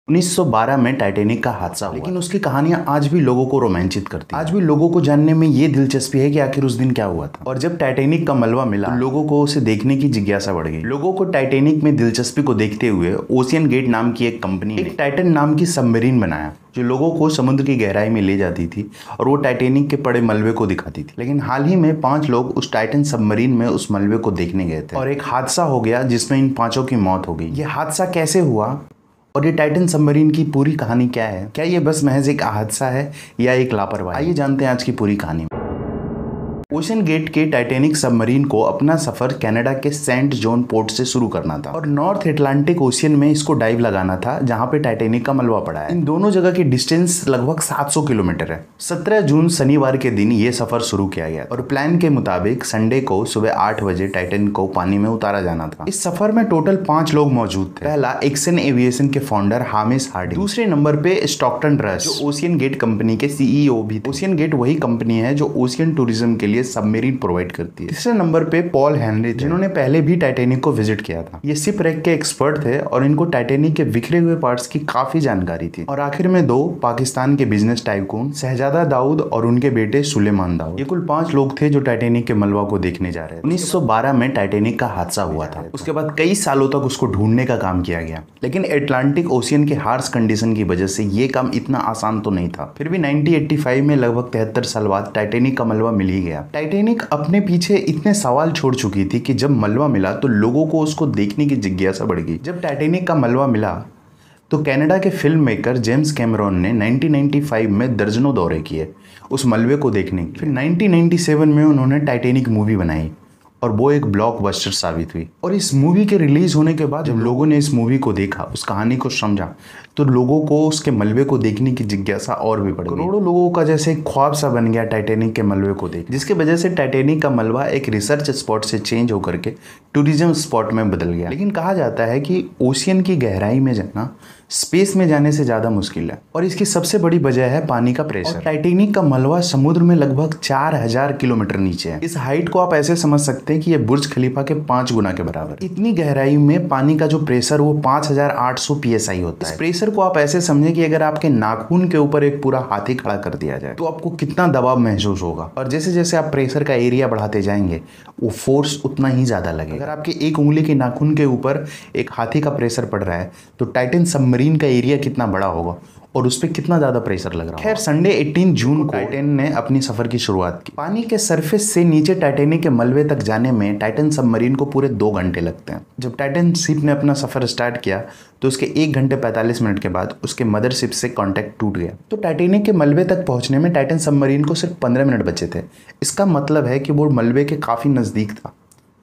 1912 में टाइटैनिक का हादसा हुआ, लेकिन उसकी कहानियां आज भी लोगों को रोमांचित करती हैं। आज भी लोगों को जानने में ये दिलचस्पी है कि आखिर उस दिन क्या हुआ था। और जब टाइटैनिक का मलबा मिला तो लोगों को उसे देखने की जिज्ञासा बढ़ गई। लोगों को टाइटैनिक में दिलचस्पी को देखते हुए ओशियन गेट नाम की एक कंपनी ने एक टाइटन नाम की सबमरीन बनाया जो लोगों को समुद्र की गहराई में ले जाती थी और वो टाइटैनिक के पड़े मलबे को दिखाती थी। लेकिन हाल ही में 5 लोग उस टाइटन सबमरीन में उस मलबे को देखने गए थे और एक हादसा हो गया जिसमें इन 5 की मौत हो गई। ये हादसा कैसे हुआ और ये टाइटन सबमरीन की पूरी कहानी क्या है? क्या ये बस महज एक हादसा है या एक लापरवाही? आइए जानते हैं आज की पूरी कहानी। ओशियन गेट के टाइटैनिक सबमरीन को अपना सफर कनाडा के सेंट जॉन पोर्ट से शुरू करना था और नॉर्थ अटलांटिक ओशियन में इसको डाइव लगाना था जहां पे टाइटैनिक का मलबा पड़ा है। इन दोनों जगह की डिस्टेंस लगभग 700 किलोमीटर है। 17 जून शनिवार के दिन ये सफर शुरू किया गया और प्लान के मुताबिक संडे को सुबह 8 बजे टाइटैनिक को पानी में उतारा जाना था। इस सफर में टोटल 5 लोग मौजूद थे। पहला एक्सन एविएशन के फाउंडर हामिस हार्डिंग, दूसरे नंबर पे स्टॉकटन रस जो ओशियन गेट कंपनी के सीईओ भी थे। ओशियन गेट वही कंपनी है जो ओशियन टूरिज्म के लिए सबमरीन प्रोवाइड करती है। तीसरे नंबर पे पॉल हेनरी जिन्होंने पहले भी टाइटैनिक को विजिट किया था। ये शिप रेक के एक्सपर्ट थे और इनको टाइटैनिक के बिखरे हुए पार्ट्स की काफी जानकारी थी। और आखिर में 2 पाकिस्तान के बिजनेस टाइकून शहजादा दाऊद और उनके बेटे सुलेमान दाऊद। ये कुल 5 लोग थे जो टाइटैनिक के मलबा को देखने जा रहे थे। 1912 में टाइटैनिक का हादसा हुआ था। उसके बाद कई सालों तक उसको ढूंढने का काम किया गया, लेकिन अटलांटिक ओशियन के हार्श कंडीशन की वजह से ये काम इतना आसान तो नहीं था। फिर भी 1985 में लगभग 73 साल बाद टाइटैनिक का मलबा मिल ही गया। टाइटैनिक अपने पीछे इतने सवाल छोड़ चुकी थी कि जब मलबा मिला तो लोगों को उसको देखने की जिज्ञासा बढ़ गई। जब टाइटैनिक का मलबा मिला तो कनाडा के फिल्म मेकर जेम्स कैमरॉन ने 1995 में दर्जनों दौरे किए उस मलबे को देखने के। फिर 1997 में उन्होंने टाइटैनिक मूवी बनाई और वो एक ब्लॉकबस्टर साबित हुई। और इस मूवी के रिलीज होने के बाद जब लोगों ने इस मूवी को देखा, उस कहानी को समझा, तो लोगों को उसके मलबे को देखने की जिज्ञासा और भी बढ़ गई। करोड़ों लोगों का जैसे एक ख्वाब सा बन गया टाइटैनिक के मलबे को देख, जिसके वजह से टाइटैनिक का मलबा एक रिसर्च स्पॉट से चेंज होकर के टूरिज्म स्पॉट में बदल गया। लेकिन कहा जाता है कि ओशियन की गहराई में जाना स्पेस में जाने से ज्यादा मुश्किल है और इसकी सबसे बड़ी वजह है पानी का प्रेशर। टाइटैनिक का मलबा समुद्र में लगभग 4000 किलोमीटर नीचे है। इस हाइट को आप ऐसे समझ सकते हैं कि ये बुर्ज खलीफा के 5 गुना के बराबर। इतनी गहराई में पानी का जो प्रेशर वो 5800 PSI होता है। इस प्रेशर को आप ऐसे समझें कि अगर आपके नाखून के ऊपर एक पूरा हाथी खड़ा कर दिया जाए तो आपको कितना दबाव महसूस होगा। और जैसे जैसे आप प्रेशर का एरिया बढ़ाते जाएंगे वो फोर्स उतना ही ज्यादा लगेगा। अगर आपके एक उंगली के नाखून के ऊपर एक हाथी का प्रेशर पड़ रहा है तो टाइटन सबमरीन का एरिया कितना बड़ा होगा और उस पर कितना ज्यादा प्रेशर लग रहा है। खैर संडे 18 जून को टाइटन ने अपनी सफर की शुरुआत की। पानी के सरफेस से नीचे टाइटैनिक के मलबे तक जाने में टाइटन सबमरीन को पूरे 2 घंटे लगते हैं। जब टाइटन शिप ने अपना सफर स्टार्ट किया तो उसके 1 घंटे 45 मिनट के बाद उसके मदरशिप से कांटेक्ट टूट गया। तो टाइटैनिक के मलबे तक पहुंचने में टाइटन सबमरीन को सिर्फ 15 मिनट बचे थे। इसका मतलब है कि वो मलबे के काफी नजदीक था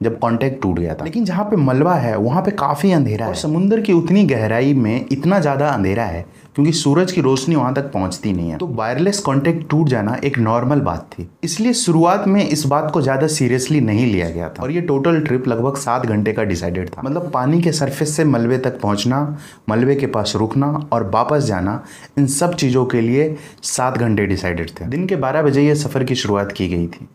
जब कांटेक्ट टूट गया था। लेकिन जहाँ पे मलबा है वहाँ पे काफी अंधेरा है और समुद्र की उतनी गहराई में इतना ज्यादा अंधेरा है क्योंकि सूरज की रोशनी वहां तक पहुंचती नहीं है। तो वायरलेस कांटेक्ट टूट जाना एक नॉर्मल बात थी, इसलिए शुरुआत में इस बात को ज्यादा सीरियसली नहीं लिया गया था। और ये टोटल ट्रिप लगभग 7 घंटे का डिसाइडेड था। मतलब पानी के सरफेस से मलबे तक पहुंचना, मलबे के पास रुकना और वापस जाना, इन सब चीजों के लिए 7 घंटे डिसाइडेड थे। दिन के 12 बजे ये सफर की शुरुआत की गई थी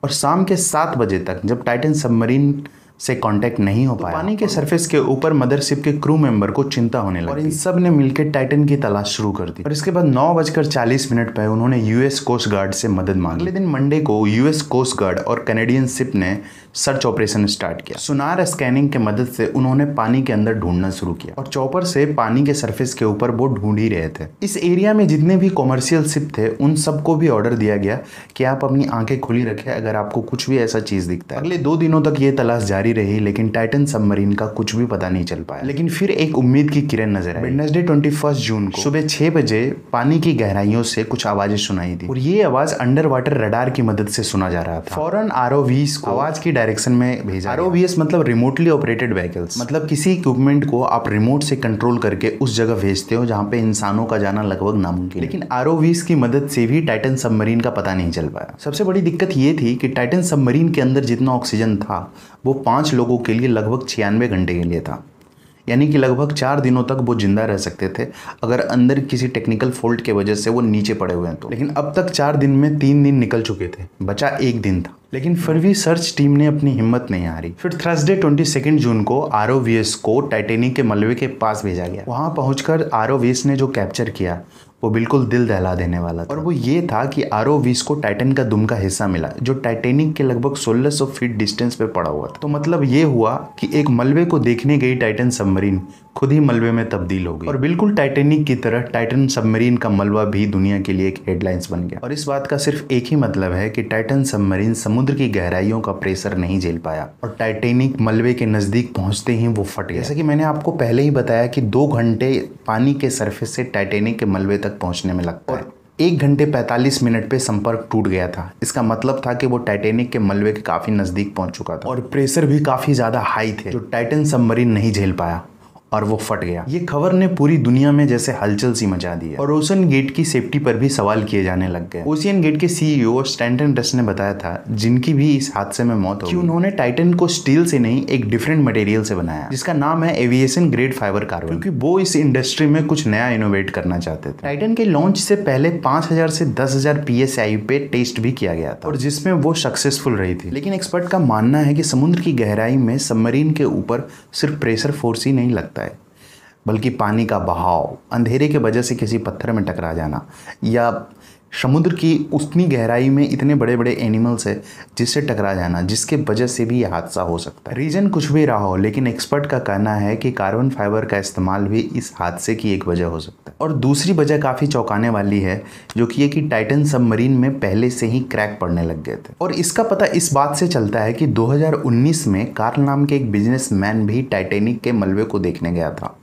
और शाम के 7 बजे तक जब टाइटन सबमरीन से कांटेक्ट नहीं हो पाया, पानी के सरफेस के ऊपर मदरशिप के क्रू मेंबर को चिंता होने लगी और इन सब ने मिलकर टाइटन की तलाश शुरू कर दी। और इसके बाद 9:40 पर उन्होंने यूएस कोस्ट गार्ड से मदद मांगी। अगले दिन मंडे को यूएस कोस्ट गार्ड और कैनेडियन शिप ने सर्च ऑपरेशन स्टार्ट किया। सोनार स्कैनिंग के मदद से उन्होंने पानी के अंदर ढूंढना शुरू किया और चॉपर से पानी के सरफेस के ऊपर वो ढूंढ ही रहे थे। इस एरिया में जितने भी कॉमर्शियल शिप थे उन सबको भी ऑर्डर दिया गया कि आप अपनी आंखें खुली रखें अगर आपको कुछ भी ऐसा चीज दिखता है। अगले 2 दिनों तक ये तलाश जारी रही, लेकिन टाइटन सबमरीन का कुछ भी पता नहीं चल पाया। लेकिन फिर एक उम्मीद की किरण नजर आई। वेडनेसडे 21 जून को सुबह 6 बजे पानी की गहराइयों से कुछ आवाजें सुनाई दी और ये आवाज अंडर वाटर रडार की मदद से सुना जा रहा था। फौरन ROVs को आवाज की डायरेक्शन में भेजा। ROVs मतलब रिमोटली ऑपरेटेड व्हीकल्स, मतलब किसी इक्विपमेंट को आप रिमोट से कंट्रोल करके उस जगह भेजते हो जहां पे इंसानों का जाना लगभग नामुमकिन। लेकिन ROVs की मदद से भी टाइटन सबमरीन का पता नहीं चल पाया। सबसे बड़ी दिक्कत ये थी कि टाइटन सबमरीन के अंदर जितना ऑक्सीजन था वो 5 लोगों के लिए लगभग 96 घंटे के लिए था। यानी कि लगभग 4 दिनों तक वो जिंदा रह सकते थे अगर अंदर किसी टेक्निकल फॉल्ट के वजह से वो नीचे पड़े हुए हैं तो। लेकिन अब तक 4 दिन में 3 दिन निकल चुके थे, बचा 1 दिन था। लेकिन फिर भी सर्च टीम ने अपनी हिम्मत नहीं हारी। फिर थर्सडे 22 जून को आरओवीएस को टाइटैनिक के मलबे के पास भेजा गया। वहां पहुंचकर आरओवीएस ने जो कैप्चर किया वो बिल्कुल दिल दहला देने वाला था। और वो ये था कि आरओवीएस को टाइटन का दुम का हिस्सा मिला जो टाइटैनिक के लगभग 1600 फीट डिस्टेंस पे पड़ा हुआ था। तो मतलब ये हुआ कि एक मलबे को देखने गई टाइटन सबमरीन खुद ही मलबे में तब्दील हो गई। और बिल्कुल टाइटैनिक की तरह टाइटन सबमरीन का मलबा भी दुनिया के लिए एक हेडलाइंस बन गया। और इस बात का सिर्फ एक ही मतलब है कि टाइटन सबमरीन समुद्र की गहराइयों का प्रेशर नहीं झेल पाया और टाइटैनिक मलबे के नजदीक पहुंचते ही वो फट गया। जैसा कि मैंने आपको पहले ही बताया कि 2 घंटे पानी के सरफेस से टाइटैनिक के मलबे तक पहुंचने में लगता है। 1 घंटे 45 मिनट पे संपर्क टूट गया था। इसका मतलब था कि वो टाइटैनिक के मलबे के काफी नजदीक पहुंच चुका था और प्रेशर भी काफी ज्यादा हाई थे जो टाइटन सबमरीन नहीं झेल पाया और वो फट गया। ये खबर ने पूरी दुनिया में जैसे हलचल सी मचा दी है और ओशन गेट की सेफ्टी पर भी सवाल किए जाने लग गए। ओशियन गेट के सीईओ स्टैंटन रस ने बताया था, जिनकी भी इस हादसे में मौत हो गई, कि उन्होंने टाइटन को स्टील से नहीं एक डिफरेंट मटेरियल से बनाया जिसका नाम है एविएशन ग्रेड फाइबर कार्बन, क्योंकि वो इस इंडस्ट्री में कुछ नया इनोवेट करना चाहते थे। टाइटन के लॉन्च से पहले 5000 से 10,000 PSI पे टेस्ट भी किया गया था और जिसमें वो सक्सेसफुल रही थी। लेकिन एक्सपर्ट का मानना है कि समुद्र की गहराई में सबमरीन के ऊपर सिर्फ प्रेशर फोर्स ही नहीं लगता है, बल्कि पानी का बहाव, अंधेरे के वजह से किसी पत्थर में टकरा जाना या समुद्र की उतनी गहराई में इतने बड़े बड़े एनिमल्स है जिससे टकरा जाना, जिसके वजह से भी यह हादसा हो सकता है। रीजन कुछ भी रहा हो, लेकिन एक्सपर्ट का कहना है कि कार्बन फाइबर का इस्तेमाल भी इस हादसे की एक वजह हो सकता है। और दूसरी वजह काफ़ी चौंकाने वाली है, जो कि ये कि टाइटन सबमरीन में पहले से ही क्रैक पड़ने लग गए थे। और इसका पता इस बात से चलता है कि 2019 में कार्ल नाम के एक बिजनेसमैन भी टाइटैनिक के मलबे को देखने गया था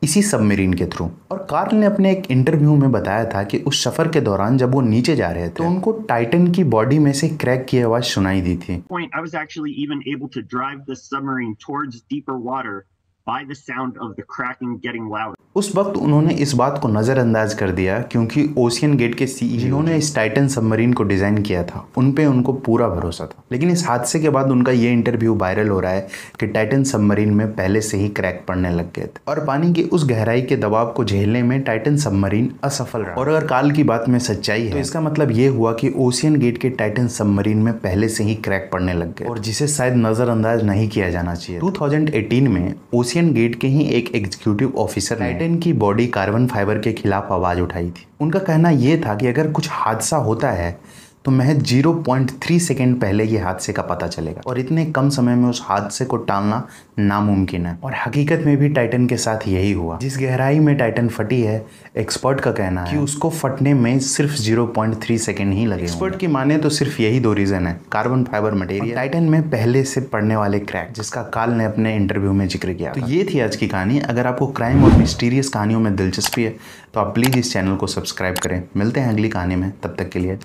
इसी सबमरीन के थ्रू। और कार्ल ने अपने एक इंटरव्यू में बताया था कि उस सफर के दौरान जब वो नीचे जा रहे थे तो उनको टाइटन की बॉडी में से क्रैक की आवाज सुनाई दी थी। I was actually even able to drive the submarine towards deeper water by the sound of the cracking getting louder. उस वक्त उन्होंने इस बात को नज़रअंदाज कर दिया क्योंकि ओशियन गेट के सीईओ जिन्होंने इस टाइटन सबमरीन को डिज़ाइन किया था उन पे उनको पूरा भरोसा था। लेकिन इस हादसे के बाद उनका ये इंटरव्यू वायरल हो रहा है कि टाइटन सबमरीन में पहले से ही क्रैक पड़ने लग गए थे और पानी की उस गहराई के दबाव को झेलने में टाइटन सबमरीन असफल रहा। और अगर कार्ल की बात में सच्चाई है तो इसका मतलब ये हुआ कि ओशियन गेट के टाइटन सबमरीन में पहले से ही क्रैक पड़ने लग गए और जिसे शायद नज़रअंदाज नहीं किया जाना चाहिए। 2018 में ओशियन गेट के ही एक एग्जीक्यूटिव ऑफिसर टाइटन की बॉडी कार्बन फाइबर के खिलाफ आवाज उठाई थी। उनका कहना यह था कि अगर कुछ हादसा होता है तो महज 0.3 सेकेंड पहले ये हादसे का पता चलेगा और इतने कम समय में उस हादसे को टालना नामुमकिन है। और हकीकत में भी टाइटन के साथ यही हुआ। जिस गहराई में टाइटन फटी है, एक्सपर्ट का कहना है कि उसको फटने में सिर्फ 0.3 सेकेंड ही लगे। एक्सपर्ट की माने तो सिर्फ यही 2 रीजन है, कार्बन फाइबर मटेरियल, टाइटन में पहले से पड़ने वाले क्रैक, जिसका कार्ल ने अपने इंटरव्यू में जिक्र किया। तो ये थी आज की कहानी। अगर आपको क्राइम और मिस्टीरियस कहानियों में दिलचस्पी है तो आप प्लीज इस चैनल को सब्सक्राइब करें। मिलते हैं अगली कहानी में, तब तक के लिए